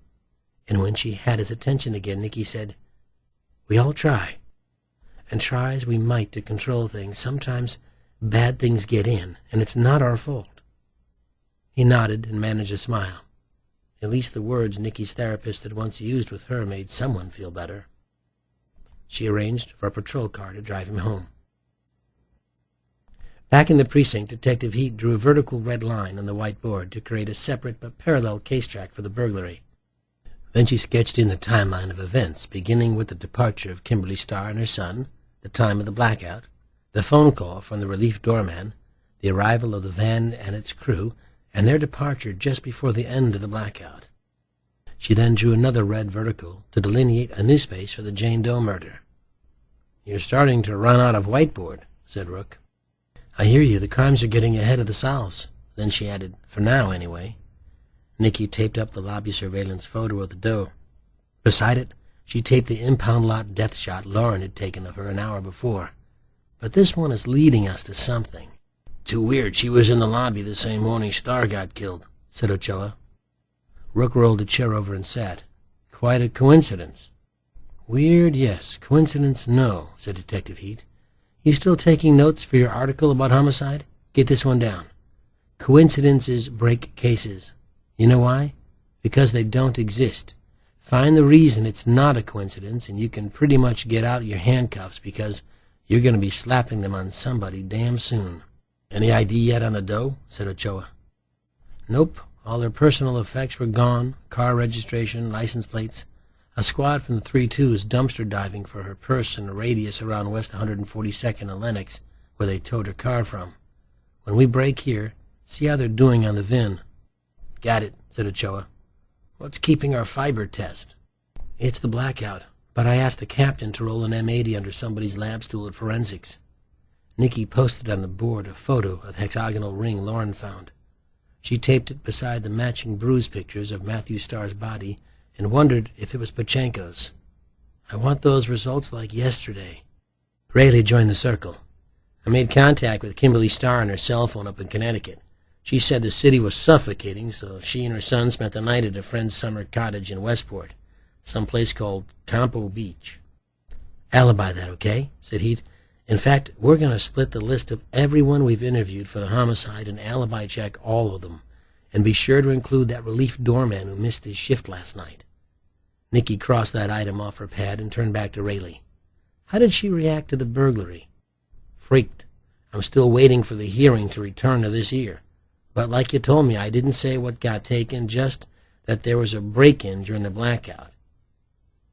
And when she had his attention again, Nicky said, "We all try. And try as we might to control things, sometimes bad things get in, and it's not our fault." He nodded and managed a smile. At least the words Nicky's therapist had once used with her made someone feel better. She arranged for a patrol car to drive him home. Back in the precinct, Detective Heat drew a vertical red line on the whiteboard to create a separate but parallel case track for the burglary. Then she sketched in the timeline of events, beginning with the departure of Kimberly Starr and her son, the time of the blackout, the phone call from the relief doorman, the arrival of the van and its crew, and their departure just before the end of the blackout. She then drew another red vertical to delineate a new space for the Jane Doe murder. "You're starting to run out of whiteboard," said Rook. "I hear you. The crimes are getting ahead of the solves." Then she added, "For now, anyway." Nicky taped up the lobby surveillance photo of the Doe. Beside it, she taped the impound lot death shot Lauren had taken of her an hour before. "But this one is leading us to something." "Too weird. She was in the lobby the same morning Starr got killed," said Ochoa. Rook rolled a chair over and sat. "Quite a coincidence." "Weird, yes. Coincidence, no," said Detective Heat. "You still taking notes for your article about homicide? Get this one down. Coincidences break cases. You know why? Because they don't exist. Find the reason it's not a coincidence, and you can pretty much get out your handcuffs, because you're going to be slapping them on somebody damn soon." "Any ID yet on the Doe?" said Ochoa. "Nope. All her personal effects were gone. Car registration, license plates. A squad from the 3-2 is dumpster diving for her purse in a radius around West 142nd and Lenox, where they towed her car from. When we break here, see how they're doing on the VIN." "Got it," said Ochoa. "What's keeping our fiber test?" "It's the blackout, but I asked the captain to roll an M80 under somebody's lab stool at forensics." Nicky posted on the board a photo of the hexagonal ring Lauren found. She taped it beside the matching bruise pictures of Matthew Starr's body and wondered if it was Pachenko's. "I want those results like yesterday." Rayleigh joined the circle. "I made contact with Kimberly Starr on her cell phone up in Connecticut. She said the city was suffocating, so she and her son spent the night at a friend's summer cottage in Westport, some place called Campo Beach." "Alibi that, okay?" said Heat. "In fact, we're going to split the list of everyone we've interviewed for the homicide and alibi check all of them, and be sure to include that relief doorman who missed his shift last night." Nicky crossed that item off her pad and turned back to Rayleigh. "How did she react to the burglary?" "Freaked. I'm still waiting for the hearing to return to this year. But like you told me, I didn't say what got taken, just that there was a break-in during the blackout."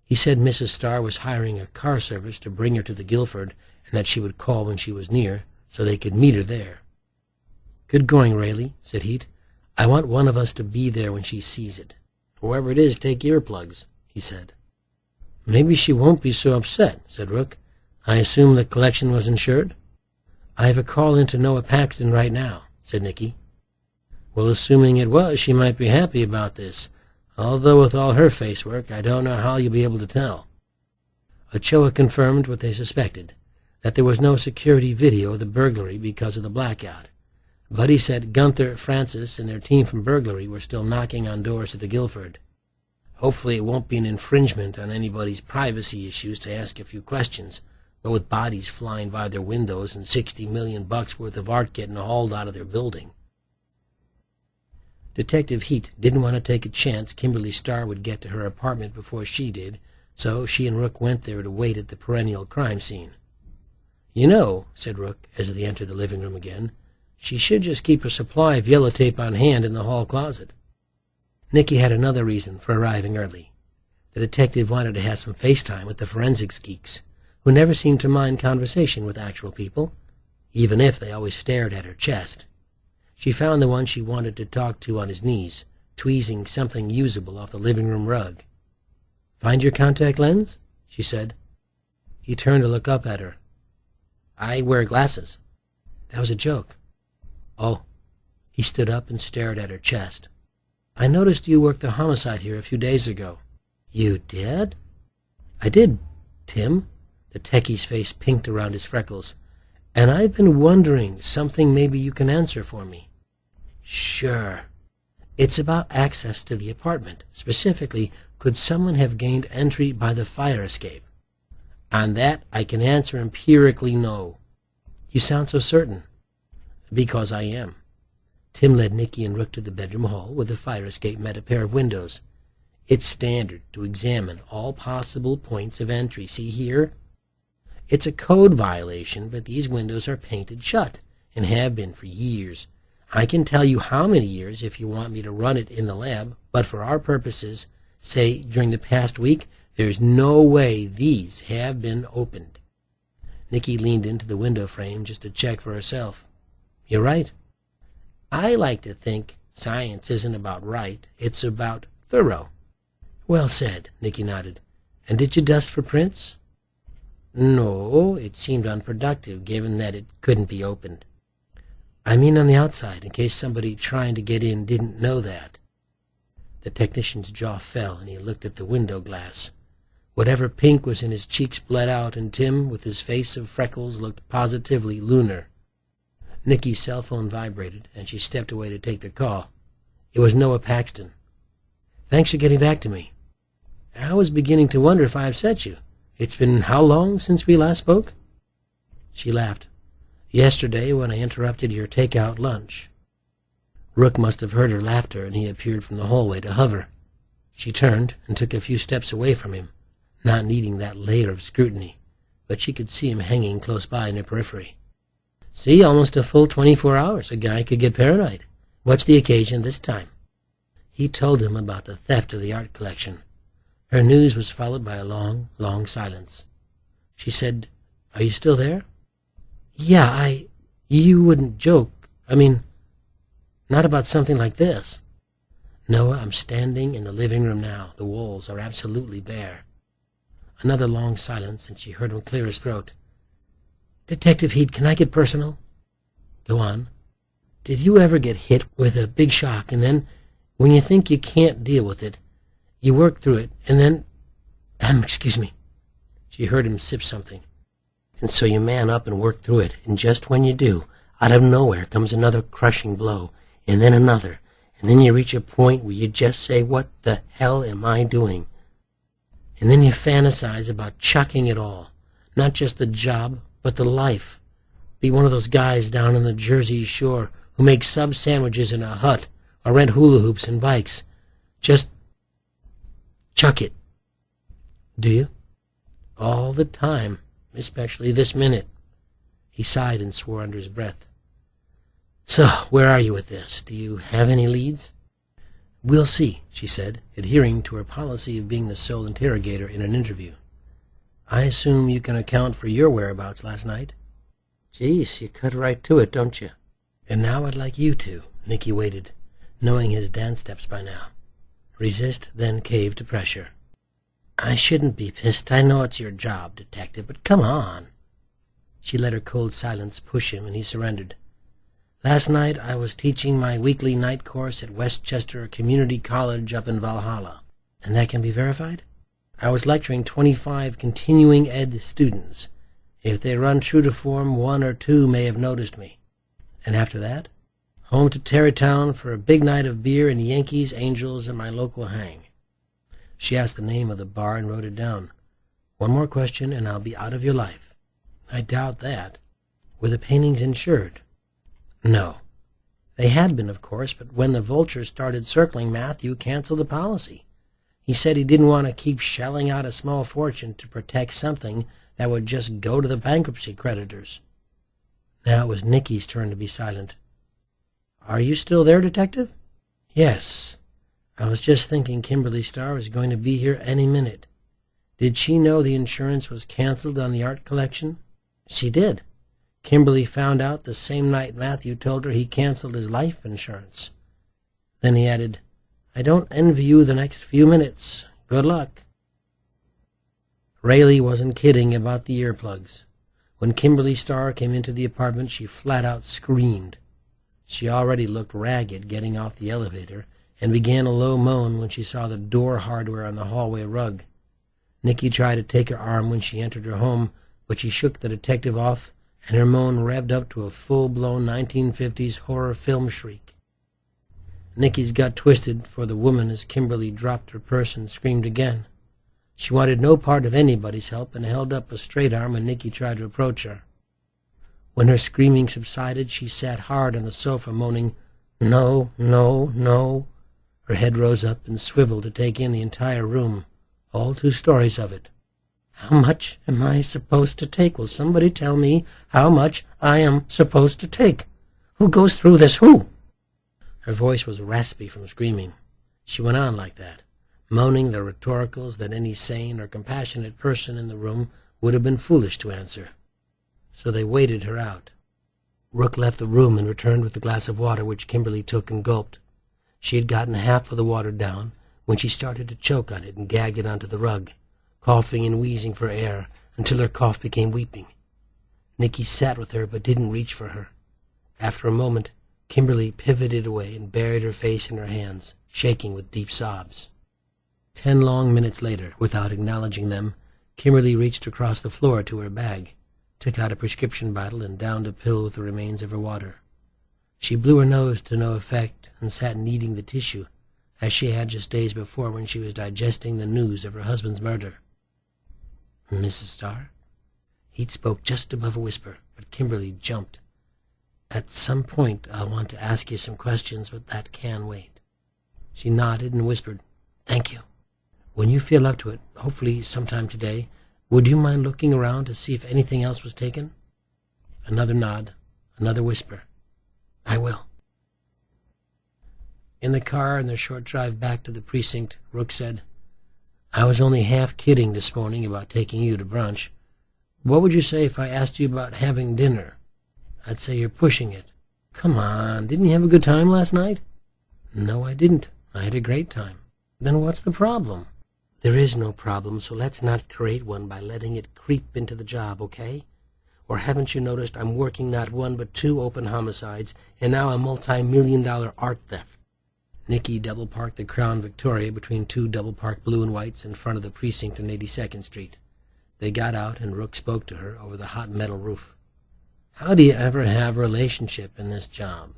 He said Mrs. Starr was hiring a car service to bring her to the Guilford, and that she would call when she was near, so they could meet her there. "Good going, Rayleigh," said Heat. "I want one of us to be there when she sees it. Whoever it is, take earplugs," he said. "Maybe she won't be so upset," said Rook. "I assume the collection was insured?" "I have a call in to Noah Paxton right now," said Nicky. "Well, assuming it was, she might be happy about this, although with all her face work, I don't know how you'll be able to tell." Ochoa confirmed what they suspected, that there was no security video of the burglary because of the blackout. But he said Gunther, Francis, and their team from burglary were still knocking on doors at the Guilford. "Hopefully it won't be an infringement on anybody's privacy issues to ask a few questions, but with bodies flying by their windows and $60 million worth of art getting hauled out of their building." Detective Heat didn't want to take a chance Kimberly Starr would get to her apartment before she did, so she and Rook went there to wait at the perennial crime scene. "You know," said Rook as they entered the living room again, She should just keep a supply of yellow tape on hand in the hall closet. Nicky had another reason for arriving early. The detective wanted to have some FaceTime with the forensics geeks, who never seemed to mind conversation with actual people, even if they always stared at her chest. She found the one she wanted to talk to on his knees, tweezing something usable off the living room rug. "Find your contact lens?" she said. He turned to look up at her. "I wear glasses." That was a joke. "Oh." He stood up and stared at her chest. "I noticed you worked the homicide here a few days ago." "You did?" "I did, Tim." The techie's face pinked around his freckles. "And I've been wondering, something maybe you can answer for me." "Sure." "It's about access to the apartment. Specifically, could someone have gained entry by the fire escape?" "On that, I can answer empirically no." "You sound so certain." "Because I am." Tim led Nicky and Rook to the bedroom hall, where the fire escape met a pair of windows. "It's standard to examine all possible points of entry. See here? It's a code violation, but these windows are painted shut, and have been for years. I can tell you how many years if you want me to run it in the lab, but for our purposes, say during the past week, there's no way these have been opened." Nicky leaned into the window frame just to check for herself. "You're right." "I like to think science isn't about right, it's about thorough." "Well said," Nicky nodded. "And did you dust for prints?" "No, it seemed unproductive given that it couldn't be opened." "I mean on the outside, in case somebody trying to get in didn't know that." The technician's jaw fell, and he looked at the window glass. Whatever pink was in his cheeks bled out, and Tim, with his face of freckles, looked positively lunar. Nicky's cell phone vibrated, and she stepped away to take the call. It was Noah Paxton. "Thanks for getting back to me. I was beginning to wonder if I upset you. It's been how long since we last spoke?" She laughed. "Yesterday, when I interrupted your take-out lunch." Rook must have heard her laughter, and he appeared from the hallway to hover. She turned and took a few steps away from him, not needing that layer of scrutiny, but she could see him hanging close by in her periphery. "See, almost a full 24 hours. A guy could get paranoid. What's the occasion this time?" He told him about the theft of the art collection. Her news was followed by a long, long silence. She said, "Are you still there?" "Yeah, you wouldn't joke. I mean, not about something like this." "Noah, I'm standing in the living room now. The walls are absolutely bare." Another long silence, and she heard him clear his throat. "Detective Heat, can I get personal?" "Go on." "Did you ever get hit with a big shock, and then, when you think you can't deal with it, you work through it, and then... excuse me." She heard him sip something. "And so you man up and work through it, and just when you do, out of nowhere comes another crushing blow, and then another, and then you reach a point where you just say, 'What the hell am I doing?' And then you fantasize about chucking it all, not just the job, but the life. Be one of those guys down on the Jersey Shore who make sub sandwiches in a hut or rent hula hoops and bikes. Just chuck it." "Do you?" "All the time, especially this minute." He sighed and swore under his breath. "So, where are you with this? Do you have any leads?" "We'll see," she said, adhering to her policy of being the sole interrogator in an interview. "I assume you can account for your whereabouts last night?" "Geez, you cut right to it, don't you?" "And now I'd like you to." Nicky waited, knowing his dance steps by now. Resist, then cave to pressure. "I shouldn't be pissed. I know it's your job, detective, but come on." She let her cold silence push him, and he surrendered. "Last night I was teaching my weekly night course at Westchester Community College up in Valhalla." "And that can be verified?" "I was lecturing 25 continuing ed students. If they run true to form, 1 or 2 may have noticed me." "And after that?" "Home to Tarrytown for a big night of beer and Yankees, Angels, and my local hang." She asked the name of the bar and wrote it down. "One more question and I'll be out of your life." "I doubt that." "Were the paintings insured?" "No." "They had been, of course, but when the vultures started circling, Matthew canceled the policy. He said he didn't want to keep shelling out a small fortune to protect something that would just go to the bankruptcy creditors." Now it was Nicky's turn to be silent. "Are you still there, Detective?" "Yes. I was just thinking Kimberly Starr was going to be here any minute. Did she know the insurance was canceled on the art collection?" "She did. Kimberly found out the same night Matthew told her he canceled his life insurance." Then he added, "I don't envy you the next few minutes. Good luck." Rayleigh wasn't kidding about the earplugs. When Kimberly Starr came into the apartment, she flat out screamed. She already looked ragged getting off the elevator, and began a low moan when she saw the door hardware on the hallway rug. Nicky tried to take her arm when she entered her home, but she shook the detective off, and her moan revved up to a full-blown 1950s horror film shriek. Nicky's gut twisted for the woman as Kimberly dropped her purse and screamed again. She wanted no part of anybody's help and held up a straight arm when Nicky tried to approach her. When her screaming subsided, she sat hard on the sofa, moaning, "No, no, no." Her head rose up and swiveled to take in the entire room, all 2 stories of it. "How much am I supposed to take? Will somebody tell me how much I am supposed to take? Who goes through this? Who?" Her voice was raspy from screaming. She went on like that, moaning the rhetoricals that any sane or compassionate person in the room would have been foolish to answer. So they waited her out. Rook left the room and returned with a glass of water, which Kimberly took and gulped. She had gotten half of the water down when she started to choke on it and gagged it onto the rug, coughing and wheezing for air until her cough became weeping. Nicky sat with her but didn't reach for her. After a moment, Kimberly pivoted away and buried her face in her hands, shaking with deep sobs. 10 long minutes later, without acknowledging them, Kimberly reached across the floor to her bag, took out a prescription bottle, and downed a pill with the remains of her water. She blew her nose to no effect and sat kneading the tissue, as she had just days before when she was digesting the news of her husband's murder. "Mrs. Starr?" Heat spoke just above a whisper, but Kimberly jumped. "At some point I'll want to ask you some questions, but that can wait." She nodded and whispered, "Thank you. When you feel up to it, hopefully sometime today, would you mind looking around to see if anything else was taken?" Another nod, another whisper. "I will." In the car on their short drive back to the precinct, Rook said, "I was only half kidding this morning about taking you to brunch. What would you say if I asked you about having dinner?" "I'd say you're pushing it." "Come on, didn't you have a good time last night?" "No, I didn't. I had a great time." "Then what's the problem?" "There is no problem, so let's not create one by letting it creep into the job, okay? Or haven't you noticed I'm working not 1 but 2 open homicides and now a multi-million-dollar art theft?" Nicky double-parked the Crown Victoria between 2 double-parked blue and whites in front of the precinct on 82nd Street. They got out, and Rook spoke to her over the hot metal roof. "How do you ever have a relationship in this job?"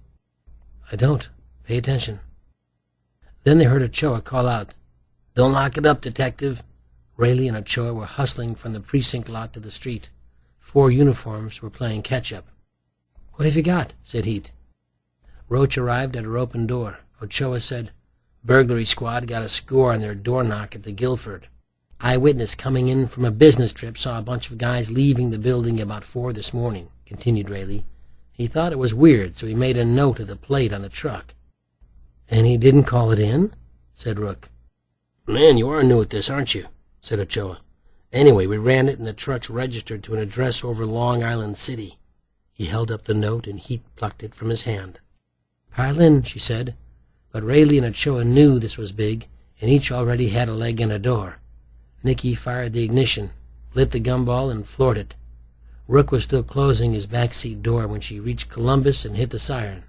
"I don't. Pay attention." Then they heard Ochoa call out, "Don't lock it up, Detective." Rayleigh and Ochoa were hustling from the precinct lot to the street. 4 uniforms were playing catch-up. "What have you got?" said Heat. Roach arrived at her open door. Ochoa said, "Burglary squad got a score on their door knock at the Guilford. Eyewitness coming in from a business trip saw a bunch of guys leaving the building about 4 this morning," continued Rayleigh. "He thought it was weird, so he made a note of the plate on the truck." "And he didn't call it in?" said Rook. "Man, you are new at this, aren't you?" said Ochoa. "Anyway, we ran it, and the truck's registered to an address over Long Island City." He held up the note, and Heat plucked it from his hand. "Pile in," she said. But Rayleigh and Ochoa knew this was big, and each already had a leg in a door. Nicky fired the ignition, lit the gumball, and floored it. Rook was still closing his backseat door when she reached Columbus and hit the siren.